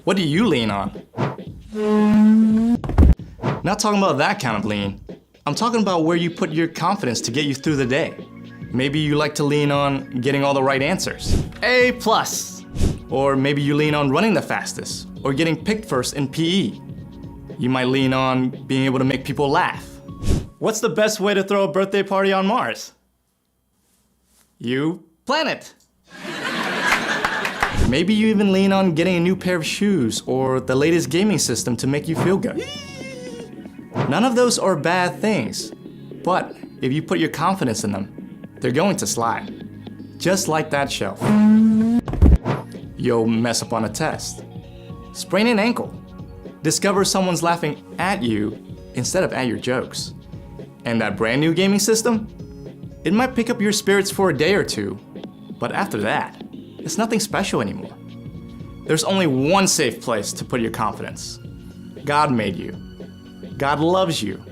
What do you lean on? Not talking about that kind of lean. I'm talking about where you put your confidence to get you through the day. Maybe you like to lean on getting all the right answers. A+. Or maybe you lean on running the fastest or getting picked first in PE. You might lean on being able to make people laugh. What's the best way to throw a birthday party on Mars? You plan it. Maybe you even lean on getting a new pair of shoes or the latest gaming system to make you feel good. None of those are bad things, but if you put your confidence in them, they're going to slide. Just like that shelf. You'll mess up on a test, sprain an ankle, discover someone's laughing at you instead of at your jokes. And that brand new gaming system? It might pick up your spirits for a day or two, but after that, it's nothing special anymore. There's only one safe place to put your confidence. God made you. God loves you.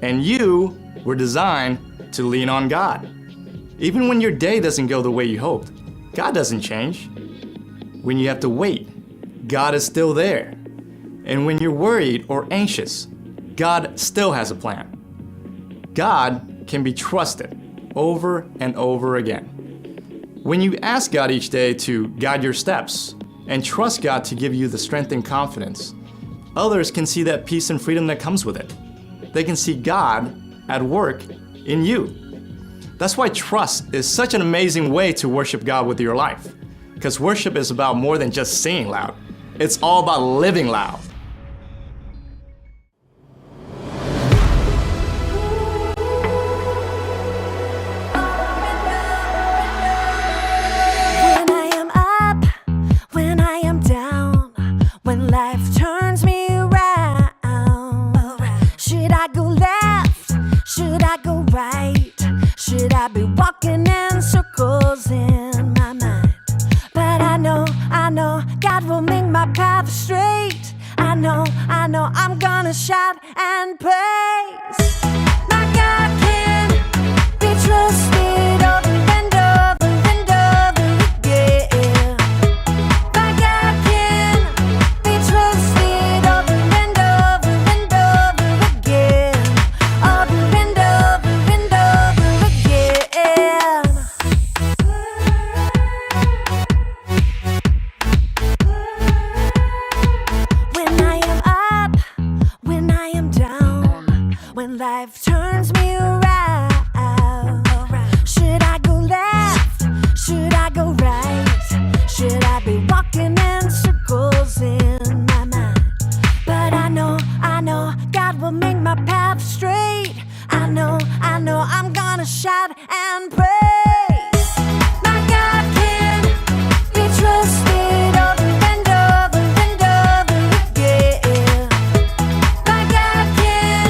And you were designed to lean on God. Even when your day doesn't go the way you hoped, God doesn't change. When you have to wait, God is still there. And when you're worried or anxious, God still has a plan. God can be trusted over and over again. When you ask God each day to guide your steps and trust God to give you the strength and confidence, others can see that peace and freedom that comes with it. They can see God at work in you. That's why trust is such an amazing way to worship God with your life. Because worship is about more than just singing loud. It's all about living loud. When I am up, when I am down, when life turns me around, should I go left? Should I go right? Should I be walking in circles in my mind? But I know God will make my path straight. I know I'm gonna shout and praise. My God can be trusted over and over and over again. My God can be trusted over and over and over again. Over and over and over again. When I am up, when I am down, when life turns me around, should I go left? Should I go right? Should I be walking in circles in my mind? But I know God will make my path straight. I know I'm gonna shout and praise. My God can be trusted over and over and over again. My God can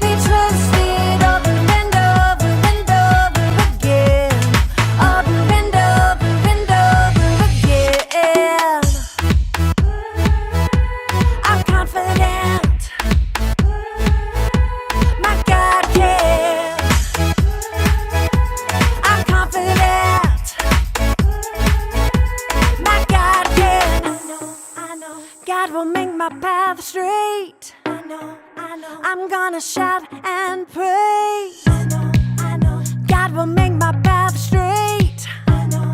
be trusted over and over and over again. Over and over and over again. I'm confident. My God can. I'm confident. My God can. I know. God will make my path straight. I know. I'm gonna shout and praise. I know. God will make my path straight. I know.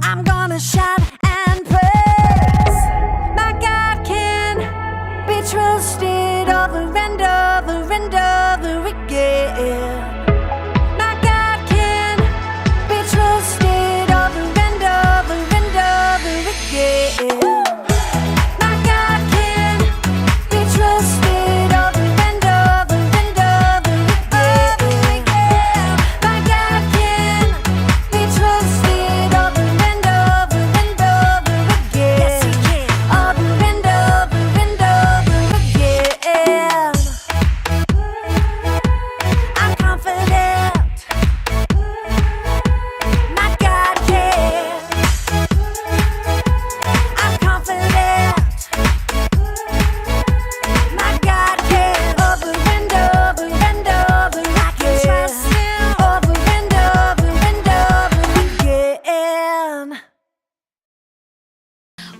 I'm gonna shout and praise. My God can be trusted over and over and over again. My God can be trusted over and over and over again. My God can be trusted over and over and over again.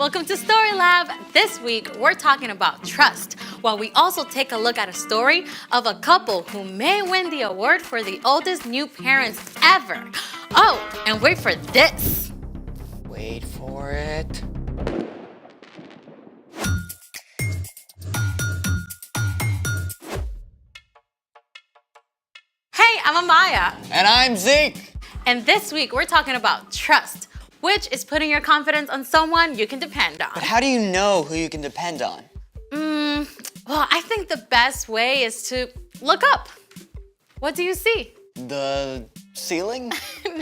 Welcome to Story Lab. This week, we're talking about trust, while we also take a look at a story of a couple who may win the award for the oldest new parents ever. Oh, and wait for this. Wait for it. Hey, I'm Amaya. And I'm Zeke. And this week, we're talking about trust, which is putting your confidence on someone you can depend on. But how do you know who you can depend on? Well, I think the best way is to look up. What do you see? The ceiling?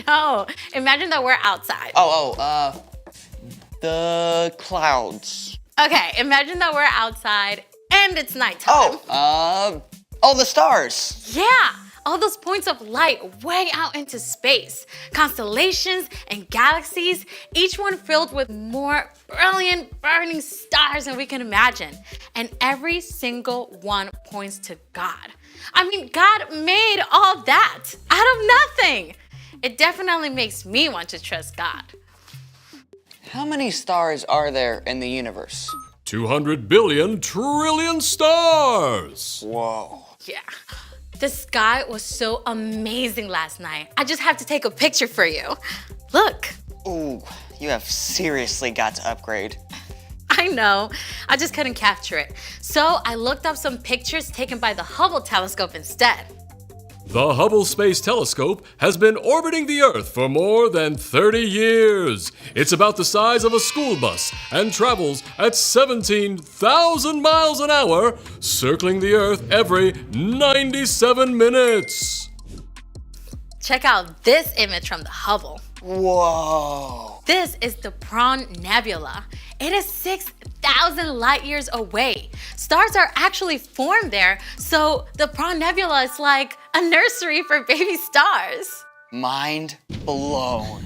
No, imagine that we're outside. The clouds. Okay, imagine that we're outside and it's nighttime. The stars. Yeah, all those points of light way out into space. Constellations and galaxies, each one filled with more brilliant, burning stars than we can imagine. And every single one points to God. I mean, God made all that out of nothing. It definitely makes me want to trust God. How many stars are there in the universe? 200 billion trillion stars! Whoa. Yeah. The sky was so amazing last night. I just have to take a picture for you. Look. Ooh, you have seriously got to upgrade. I know. I just couldn't capture it. So I looked up some pictures taken by the Hubble telescope instead. The Hubble Space Telescope has been orbiting the Earth for more than 30 years. It's about the size of a school bus and travels at 17,000 miles an hour, circling the Earth every 97 minutes. Check out this image from the Hubble. Whoa. This is the Prawn Nebula. It is 6,000 light years away. Stars are actually formed there, so the Prawn Nebula is like a nursery for baby stars. Mind blown.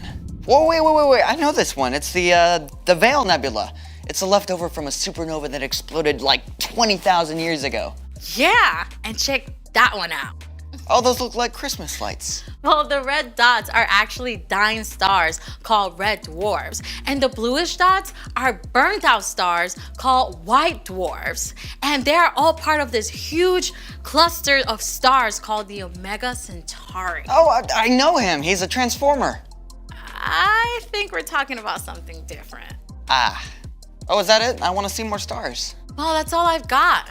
Whoa, wait. I know this one. It's the Veil Nebula. It's a leftover from a supernova that exploded like 20,000 years ago. Yeah, and check that one out. Oh, those look like Christmas lights. Well, the red dots are actually dying stars called red dwarfs, and the bluish dots are burnt out stars called white dwarfs. And they're all part of this huge cluster of stars called the Omega Centauri. Oh, I know him. He's a transformer. I think we're talking about something different. Oh, is that it? I want to see more stars. Well, that's all I've got.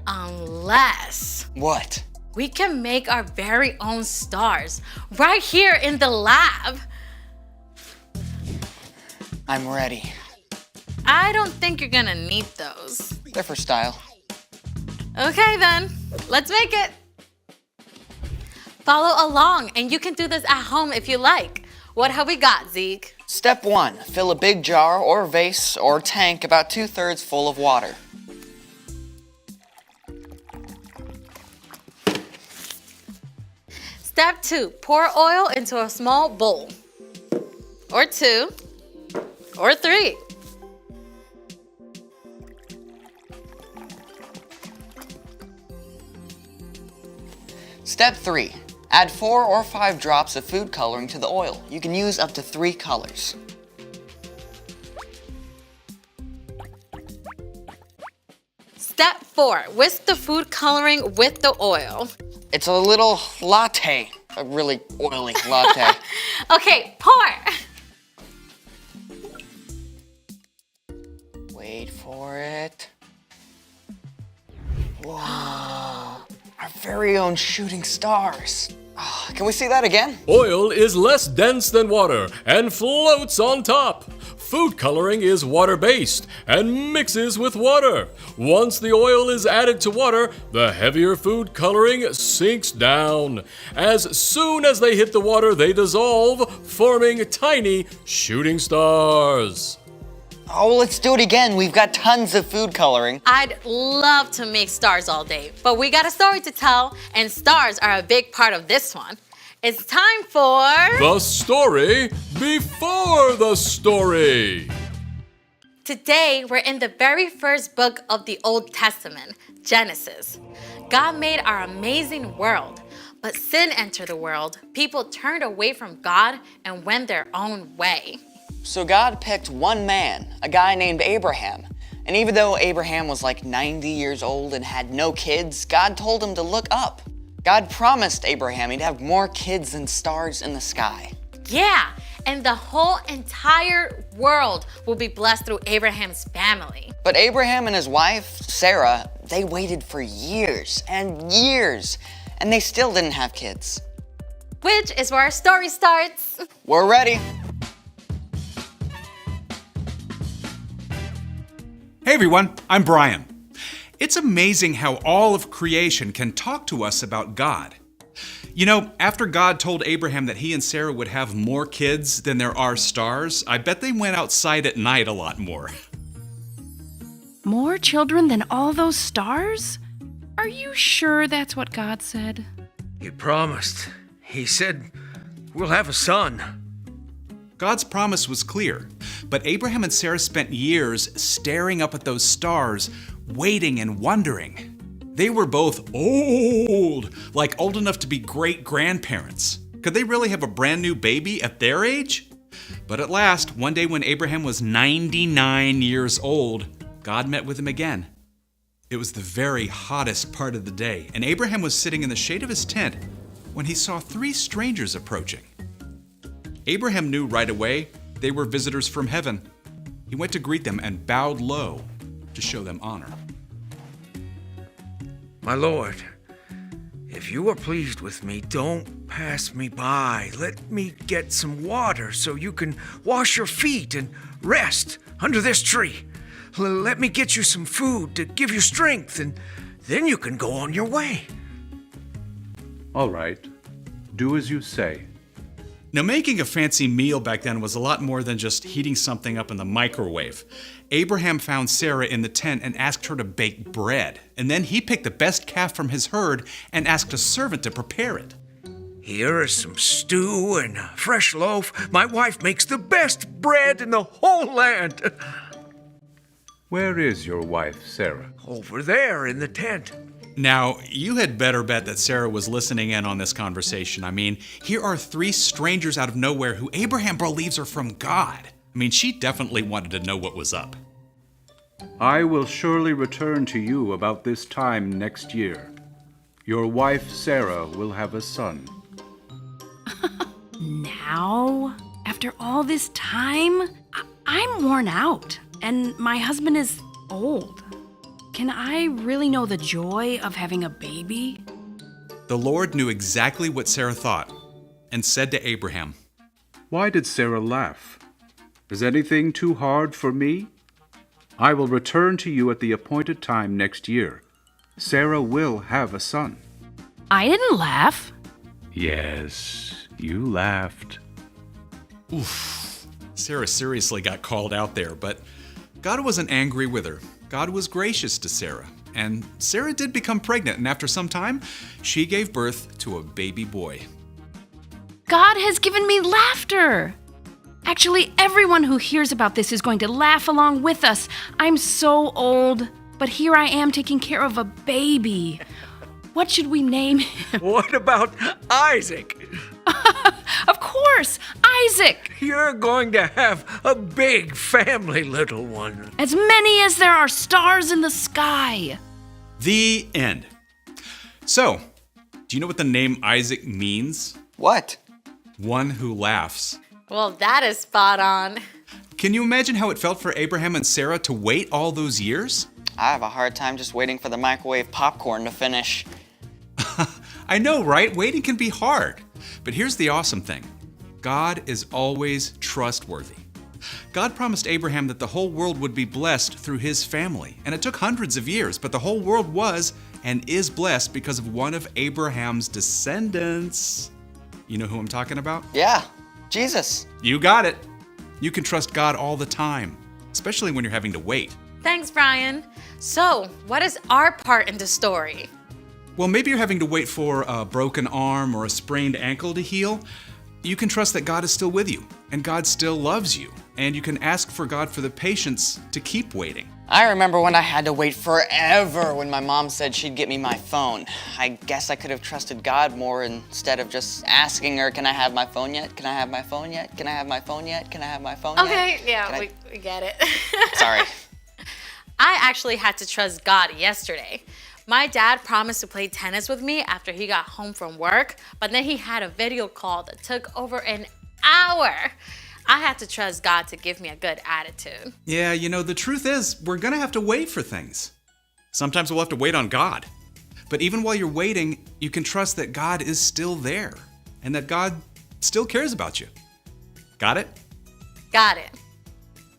Unless What? we can make our very own stars right here in the lab. I'm ready. I don't think you're gonna need those. They're for style. Okay then, let's make it. Follow along and you can do this at home if you like. What have we got, Zeke? Step 1, fill a big jar or vase or tank about 2/3 full of water. Step 2, pour oil into a small bowl. Or 2, or 3. Step 3, add 4 or 5 drops of food coloring to the oil. You can use up to 3 colors. Step 4, whisk the food coloring with the oil. It's a little latte, a really oily latte. Okay, pour. Wait for it. Whoa, our very own shooting stars. Oh, can we see that again? Oil is less dense than water and floats on top. Food coloring is water-based and mixes with water. Once the oil is added to water, the heavier food coloring sinks down. As soon as they hit the water, they dissolve, forming tiny shooting stars. Oh, let's do it again. We've got tons of food coloring. I'd love to make stars all day, but we got a story to tell, and stars are a big part of this one. It's time for... The story before the story. Today, we're in the very first book of the Old Testament, Genesis. God made our amazing world, but sin entered the world. People turned away from God and went their own way. So God picked one man, a guy named Abraham. And even though Abraham was like 90 years old and had no kids, God told him to look up. God promised Abraham he'd have more kids than stars in the sky. Yeah, and the whole entire world will be blessed through Abraham's family. But Abraham and his wife, Sarah, they waited for years and years, and they still didn't have kids. Which is where our story starts. We're ready. Hey everyone, I'm Brian. It's amazing how all of creation can talk to us about God. You know, after God told Abraham that he and Sarah would have more kids than there are stars, I bet they went outside at night a lot more. More children than all those stars? Are you sure that's what God said? He promised. He said, we'll have a son. God's promise was clear, but Abraham and Sarah spent years staring up at those stars, waiting and wondering. They were both old, like old enough to be great-grandparents. Could they really have a brand new baby at their age? But at last, one day when Abraham was 99 years old, God met with him again. It was the very hottest part of the day, and Abraham was sitting in the shade of his tent when he saw 3 strangers approaching. Abraham knew right away they were visitors from heaven. He went to greet them and bowed low to show them honor. My Lord, if you are pleased with me, don't pass me by. Let me get some water so you can wash your feet and rest under this tree. Let me get you some food to give you strength, and then you can go on your way. All right, do as you say. Now, making a fancy meal back then was a lot more than just heating something up in the microwave. Abraham found Sarah in the tent and asked her to bake bread. And then he picked the best calf from his herd and asked a servant to prepare it. Here is some stew and a fresh loaf. My wife makes the best bread in the whole land. Where is your wife, Sarah? Over there in the tent. Now, you had better bet that Sarah was listening in on this conversation. I mean, here are 3 strangers out of nowhere who Abraham believes are from God. I mean, she definitely wanted to know what was up. I will surely return to you about this time next year. Your wife, Sarah, will have a son. Now? After all this time? I'm worn out, and my husband is old. Can I really know the joy of having a baby? The Lord knew exactly what Sarah thought and said to Abraham, Why did Sarah laugh? Is anything too hard for me? I will return to you at the appointed time next year. Sarah will have a son. I didn't laugh. Yes, you laughed. Oof. Sarah seriously got called out there, but God wasn't angry with her. God was gracious to Sarah, and Sarah did become pregnant, and after some time, she gave birth to a baby boy. God has given me laughter. Actually, everyone who hears about this is going to laugh along with us. I'm so old, but here I am taking care of a baby. What should we name him? What about Isaac? Of course, Isaac! You're going to have a big family, little one. As many as there are stars in the sky. The end. So, do you know what the name Isaac means? What? One who laughs. Well, that is spot on. Can you imagine how it felt for Abraham and Sarah to wait all those years? I have a hard time just waiting for the microwave popcorn to finish. I know, right? Waiting can be hard. But here's the awesome thing. God is always trustworthy. God promised Abraham that the whole world would be blessed through his family. And it took hundreds of years, but the whole world was and is blessed because of one of Abraham's descendants. You know who I'm talking about? Yeah, Jesus. You got it. You can trust God all the time, especially when you're having to wait. Thanks, Brian. So, what is our part in the story? Well, maybe you're having to wait for a broken arm or a sprained ankle to heal. You can trust that God is still with you, and God still loves you, and you can ask for God for the patience to keep waiting. I remember when I had to wait forever when my mom said she'd get me my phone. I guess I could have trusted God more instead of just asking her, can I have my phone yet? Can I have my phone yet? Can I have my phone yet? Can I have my phone yet? Okay, yeah, Can we get it. Sorry. I actually had to trust God yesterday. My dad promised to play tennis with me after he got home from work, but then he had a video call that took over an hour. I had to trust God to give me a good attitude. Yeah, the truth is, we're gonna have to wait for things. Sometimes we'll have to wait on God. But even while you're waiting, you can trust that God is still there and that God still cares about you. Got it? Got it.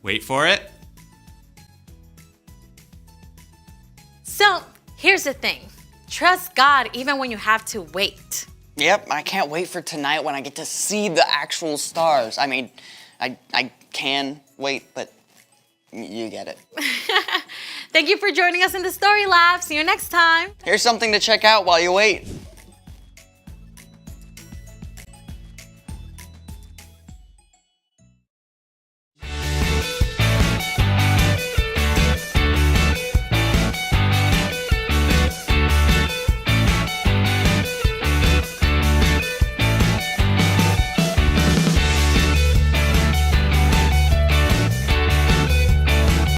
Wait for it. So, here's the thing. Trust God even when you have to wait. Yep, I can't wait for tonight when I get to see the actual stars. I mean, I can wait, but you get it. Thank you for joining us in the Story Lab. See you next time. Here's something to check out while you wait.